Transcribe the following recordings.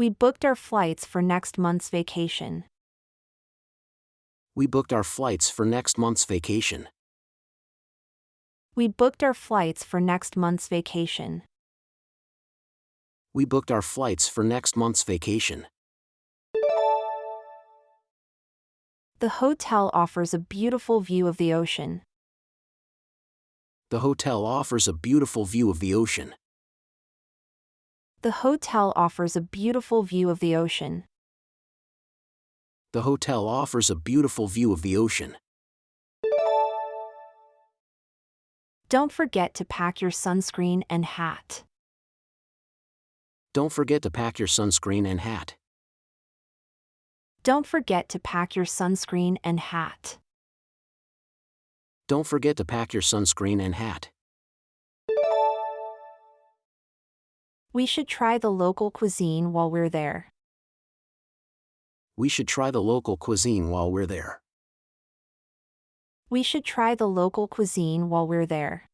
We booked our flights for next month's vacation. We booked our flights for next month's vacation. We booked our flights for next month's vacation. We booked our flights for next month's vacation. The hotel offers a beautiful view of the ocean. The hotel offers a beautiful view of the ocean. The hotel offers a beautiful view of the ocean. The hotel offers a beautiful view of the ocean. Don't forget to pack your sunscreen and hat. Don't forget to pack your sunscreen and hat. Don't forget to pack your sunscreen and hat. Don't forget to pack your sunscreen and hat. We should try the local cuisine while we're there. We should try the local cuisine while we're there. We should try the local cuisine while we're there.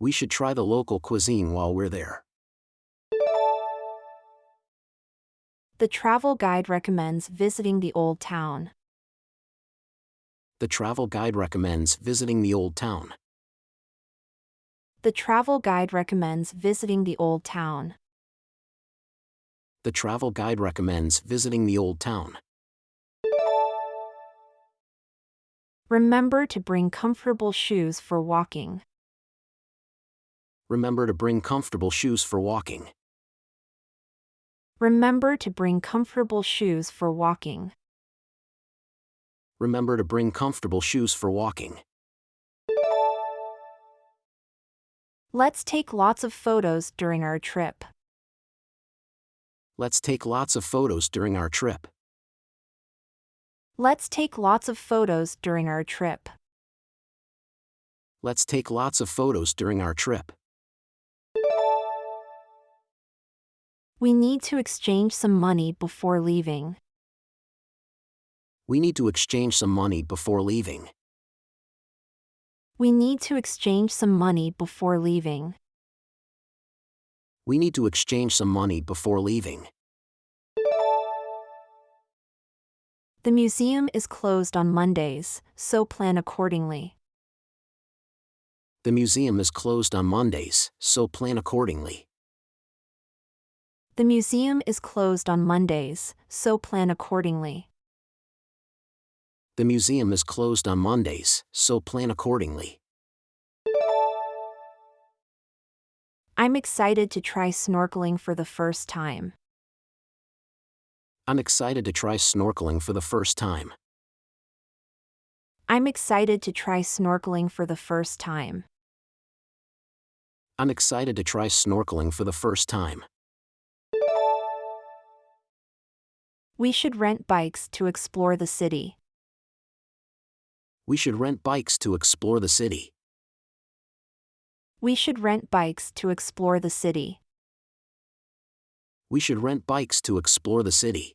We should try the local cuisine while we're there. The travel guide recommends visiting the old town. The travel guide recommends visiting the old town. The travel guide recommends visiting the old town. The travel guide recommends visiting the old town. Remember to bring comfortable shoes for walking. Remember to bring comfortable shoes for walking. Remember to bring comfortable shoes for walking. Remember to bring comfortable shoes for walking. Let's take lots of photos during our trip. Let's take lots of photos during our trip. Let's take lots of photos during our trip. Let's take lots of photos during our trip. We need to exchange some money before leaving. We need to exchange some money before leaving. We need to exchange some money before leaving. We need to exchange some money before leaving. The museum is closed on Mondays, so plan accordingly. The museum is closed on Mondays, so plan accordingly. The museum is closed on Mondays, so plan accordingly. The museum is closed on Mondays, so plan accordingly. I'm excited to try snorkeling for the first time. I'm excited to try snorkeling for the first time. I'm excited to try snorkeling for the first time. I'm excited to try snorkeling for the first time. We should rent bikes to explore the city. We should rent bikes to explore the city. We should rent bikes to explore the city. We should rent bikes to explore the city.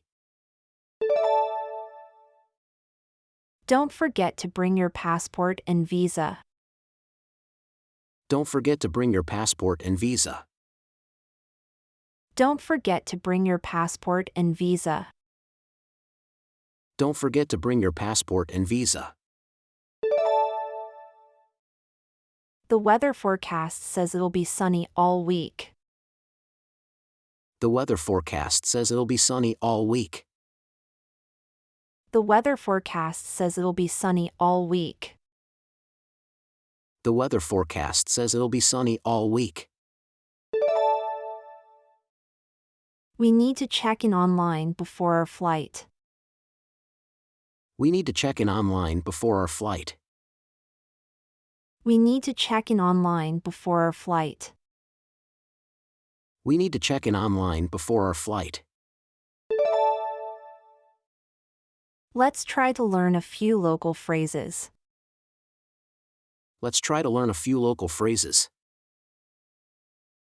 Don't forget to bring your passport and visa. Don't forget to bring your passport and visa. Don't forget to bring your passport and visa. Don't forget to bring your passport and visa. The weather forecast says it'll be sunny all week. The weather forecast says it'll be sunny all week. The weather forecast says it'll be sunny all week. The weather forecast says it'll be sunny all week. We need to check in online before our flight. We need to check in online before our flight. We need to check in online before our flight. We need to check in online before our flight. Let's try to learn a few local phrases. Let's try to learn a few local phrases.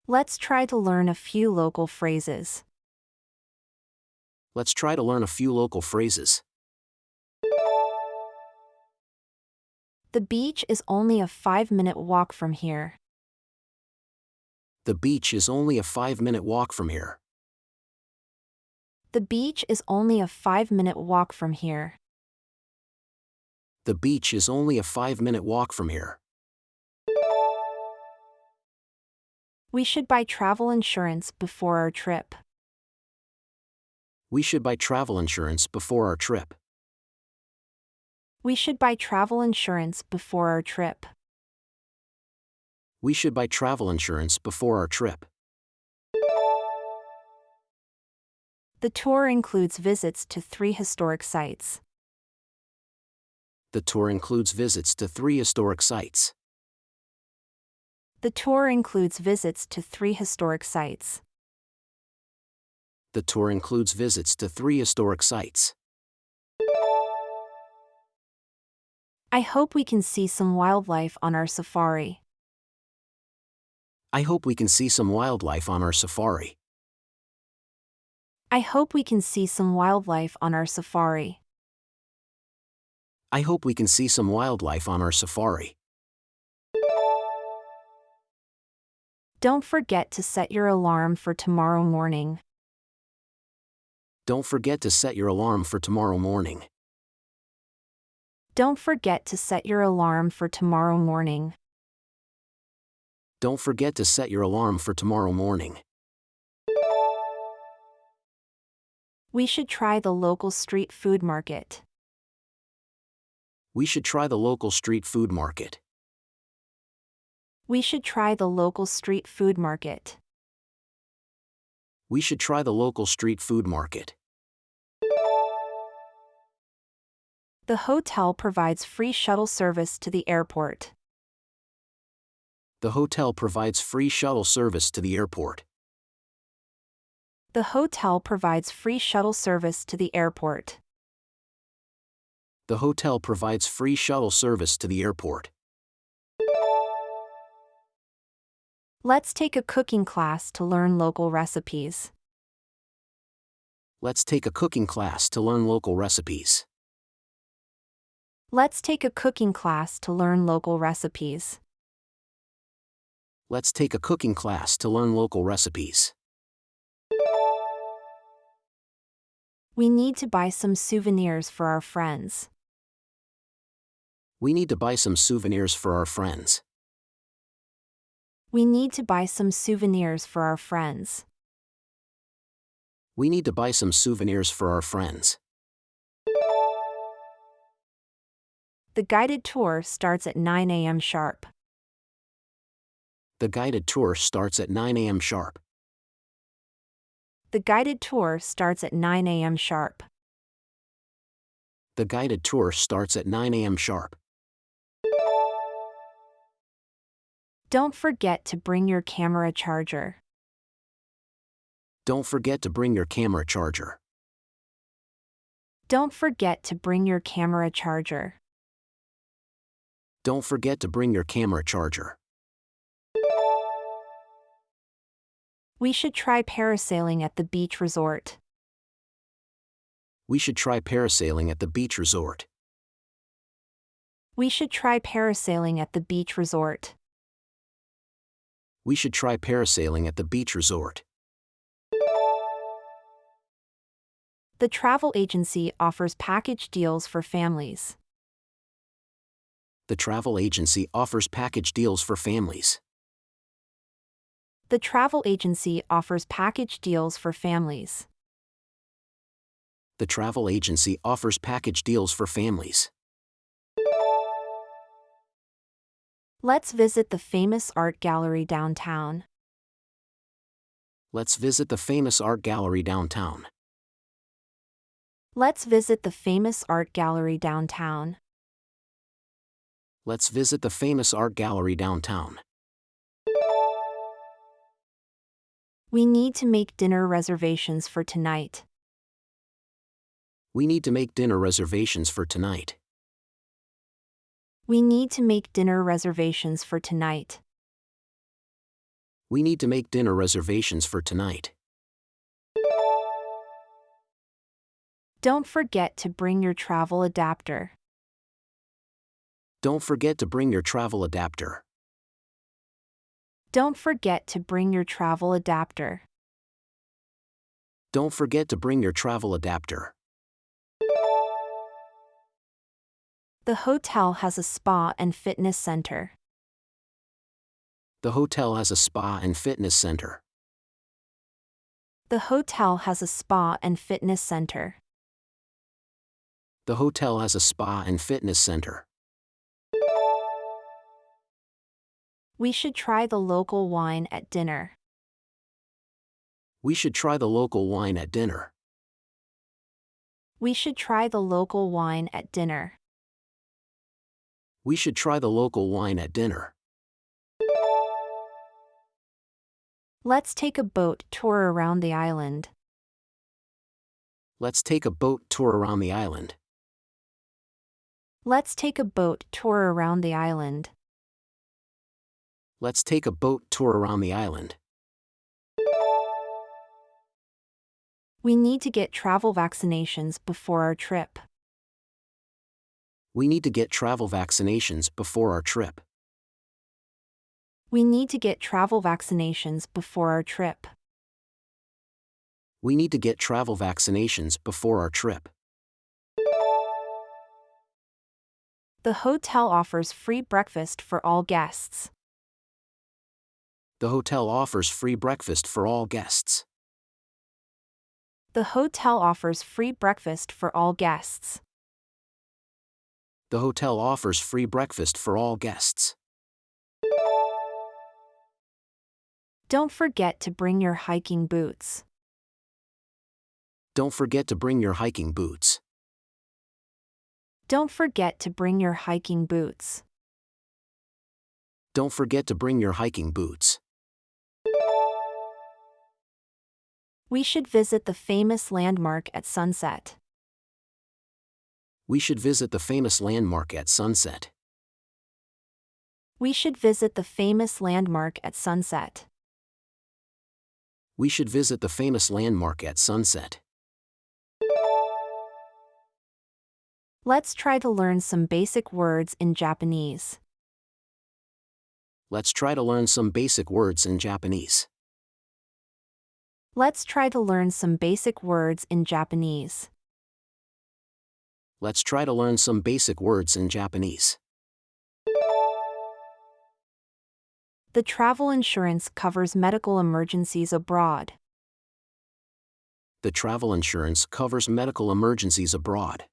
Let's try to learn a few local phrases. Let's try to learn a few local phrases. The beach is only a 5-minute walk from here. The beach is only a 5-minute walk from here. The beach is only a 5-minute walk from here. The beach is only a 5-minute walk from here. We should buy travel insurance before our trip. We should buy travel insurance before our trip. We should buy travel insurance before our trip. We should buy travel insurance before our trip. The tour includes visits to 3 historic sites. The tour includes visits to 3 historic sites. The tour includes visits to 3 historic sites. The tour includes visits to 3 historic sites. I hope we can see some wildlife on our safari. I hope we can see some wildlife on our safari. I hope we can see some wildlife on our safari. I hope we can see some wildlife on our safari. Don't forget to set your alarm for tomorrow morning. Don't forget to set your alarm for tomorrow morning. Don't forget to set your alarm for tomorrow morning. Don't forget to set your alarm for tomorrow morning. We should try the local street food market. We should try the local street food market. We should try the local street food market. We should try the local street food market. The hotel provides free shuttle service to the airport. The hotel provides free shuttle service to the airport. The hotel provides free shuttle service to the airport. The hotel provides free shuttle service to the airport. Let's take a cooking class to learn local recipes. Let's take a cooking class to learn local recipes. Let's take a cooking class to learn local recipes. Let's take a cooking class to learn local recipes. We need to buy some souvenirs for our friends. We need to buy some souvenirs for our friends. We need to buy some souvenirs for our friends. We need to buy some souvenirs for our friends. The guided tour starts at 9 a.m. sharp. The guided tour starts at 9 a.m. sharp. The guided tour starts at 9 a.m. sharp. The guided tour starts at 9 a.m. sharp. Don't forget to bring your camera charger. Don't forget to bring your camera charger. Don't forget to bring your camera charger. Don't forget to bring your camera charger. We should try parasailing at the beach resort. We should try parasailing at the beach resort. We should try parasailing at the beach resort. We should try parasailing at the beach resort. The travel agency offers package deals for families. The travel agency offers package deals for families. The travel agency offers package deals for families. The travel agency offers package deals for families. Let's visit the famous art gallery downtown. Let's visit the famous art gallery downtown. Let's visit the famous art gallery downtown. Let's visit the famous art gallery downtown. We need to make dinner reservations for tonight. We need to make dinner reservations for tonight. We need to make dinner reservations for tonight. We need to make dinner reservations for tonight. Don't forget to bring your travel adapter. Don't forget to bring your travel adapter. Don't forget to bring your travel adapter. Don't forget to bring your travel adapter. The hotel has a spa and fitness center. The hotel has a spa and fitness center. The hotel has a spa and fitness center. The hotel has a spa and fitness center. We should try the local wine at dinner. We should try the local wine at dinner. We should try the local wine at dinner. We should try the local wine at dinner. Let's take a boat tour around the island. Let's take a boat tour around the island. Let's take a boat tour around the island. Let's take a boat tour around the island. We need to get travel vaccinations before our trip. We need to get travel vaccinations before our trip. We need to get travel vaccinations before our trip. We need to get travel vaccinations before our trip. The hotel offers free breakfast for all guests. The hotel offers free breakfast for all guests. The hotel offers free breakfast for all guests. The hotel offers free breakfast for all guests. Don't forget to bring your hiking boots. Don't forget to bring your hiking boots. Don't forget to bring your hiking boots. Don't forget to bring your hiking boots. We should visit the famous landmark at sunset. We should visit the famous landmark at sunset. We should visit the famous landmark at sunset. We should visit the famous landmark at sunset. Let's try to learn some basic words in Japanese. Let's try to learn some basic words in Japanese. Let's try to learn some basic words in Japanese. Let's try to learn some basic words in Japanese. The travel insurance covers medical emergencies abroad. The travel insurance covers medical emergencies abroad.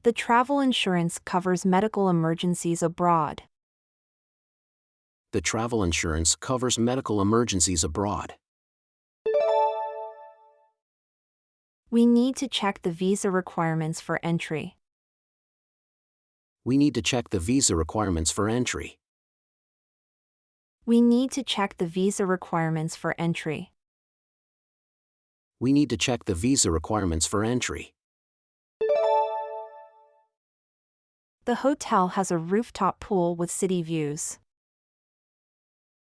The travel insurance covers medical emergencies abroad. The travel insurance covers medical emergencies abroad. We need to check the visa requirements for entry. We need to check the visa requirements for entry. We need to check the visa requirements for entry. We need to check the visa requirements for entry. The hotel has a rooftop pool with city views.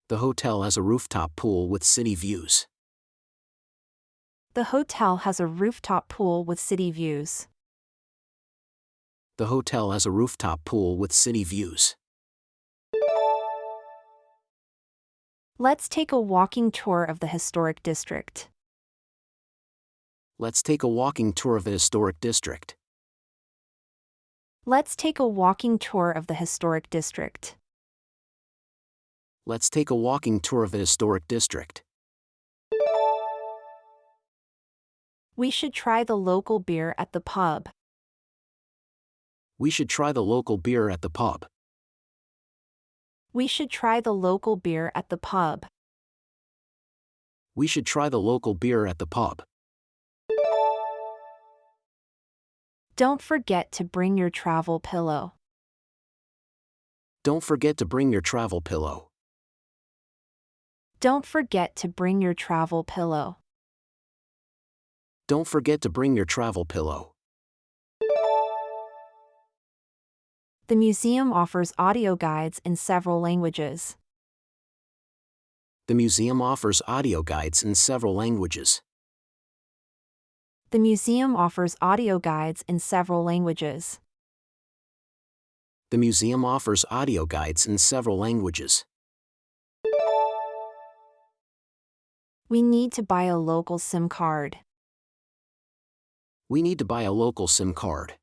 The hotel has a rooftop pool with city views. The hotel has a rooftop pool with city views. The hotel has a rooftop pool with city views. Let's take a walking tour of the historic district. Let's take a walking tour of the historic district. Let's take a walking tour of the historic district. Let's take a walking tour of the historic district. We should try the local beer at the pub. We should try the local beer at the pub. We should try the local beer at the pub. We should try the local beer at the pub. Don't forget to bring your travel pillow. Don't forget to bring your travel pillow. Don't forget to bring your travel pillow. Don't forget to bring your travel pillow. The museum offers audio guides in several languages. The museum offers audio guides in several languages. The museum offers audio guides in several languages. The museum offers audio guides in several languages. We need to buy a local SIM card. We need to buy a local SIM card.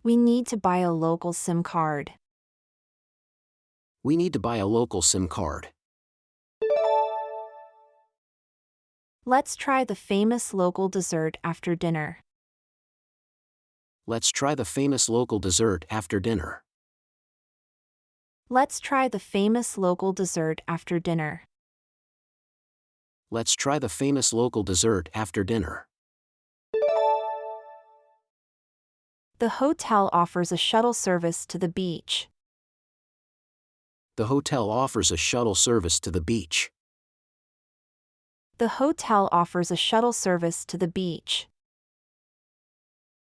We need to buy a local SIM card. We need to buy a local SIM card. Let's try the famous local dessert after dinner. Let's try the famous local dessert after dinner. Let's try the famous local dessert after dinner. Let's try the famous local dessert after dinner. The hotel offers a shuttle service to the beach. The hotel offers a shuttle service to the beach. The hotel offers a shuttle service to the beach.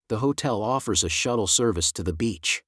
The hotel offers a shuttle service to the beach.